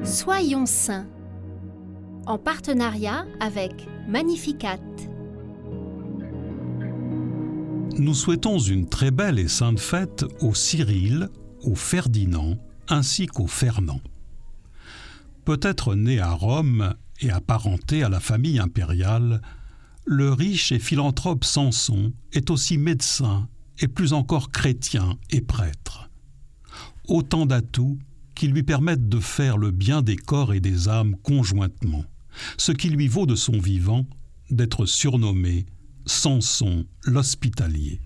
Soyons saints, en partenariat avec Magnificat. Nous souhaitons une très belle et sainte fête au Cyril, au Ferdinand ainsi qu'au Fernand. Peut-être né à Rome et apparenté à la famille impériale, le riche et philanthrope Samson est aussi médecin et plus encore chrétien et prêtre. Autant d'atouts qui lui permettent de faire le bien des corps et des âmes conjointement, ce qui lui vaut de son vivant d'être surnommé Samson l'Hospitalier.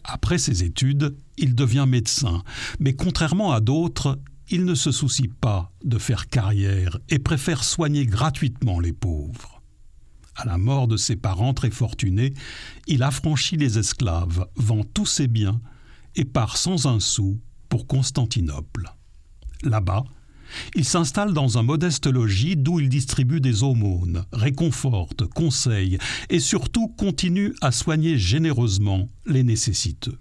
Après ses études, il devient médecin, mais contrairement à d'autres, il ne se soucie pas de faire carrière et préfère soigner gratuitement les pauvres. À la mort de ses parents très fortunés, il affranchit les esclaves, vend tous ses biens et part sans un sou pour Constantinople. Là-bas, il s'installe dans un modeste logis d'où il distribue des aumônes, réconforte, conseille et surtout continue à soigner généreusement les nécessiteux.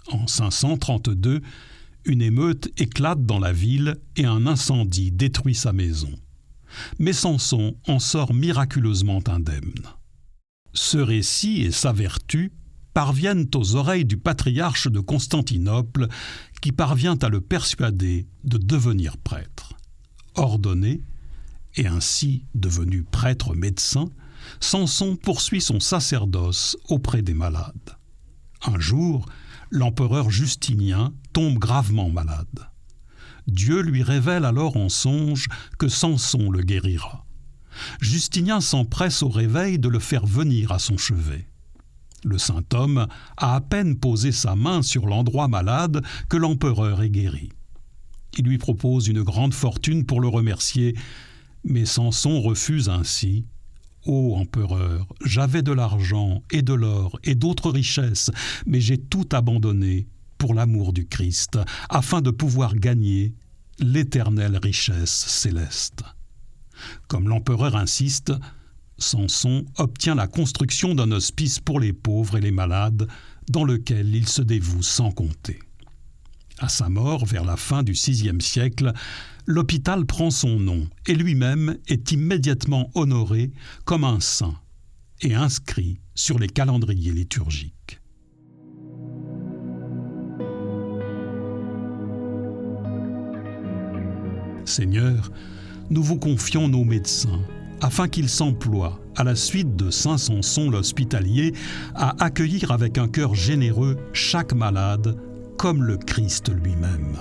En 532, une émeute éclate dans la ville et un incendie détruit sa maison. Mais Samson en sort miraculeusement indemne. Ce récit et sa vertu parviennent aux oreilles du patriarche de Constantinople qui parvient à le persuader de devenir prêtre. Ordonné, et ainsi devenu prêtre médecin, Samson poursuit son sacerdoce auprès des malades. Un jour, l'empereur Justinien tombe gravement malade. Dieu lui révèle alors en songe que Samson le guérira. Justinien s'empresse au réveil de le faire venir à son chevet. Le saint homme a à peine posé sa main sur l'endroit malade que l'empereur est guéri. Il lui propose une grande fortune pour le remercier, mais Samson refuse ainsi. « Ô empereur, j'avais de l'argent et de l'or et d'autres richesses, mais j'ai tout abandonné pour l'amour du Christ, afin de pouvoir gagner l'éternelle richesse céleste. » Comme l'empereur insiste, Samson obtient la construction d'un hospice pour les pauvres et les malades, dans lequel il se dévoue sans compter. À sa mort, vers la fin du VIe siècle, l'hôpital prend son nom et lui-même est immédiatement honoré comme un saint et inscrit sur les calendriers liturgiques. Seigneur, nous vous confions nos médecins, afin qu'ils s'emploient, à la suite de saint Samson l'Hospitalier, à accueillir avec un cœur généreux chaque malade, comme le Christ lui-même.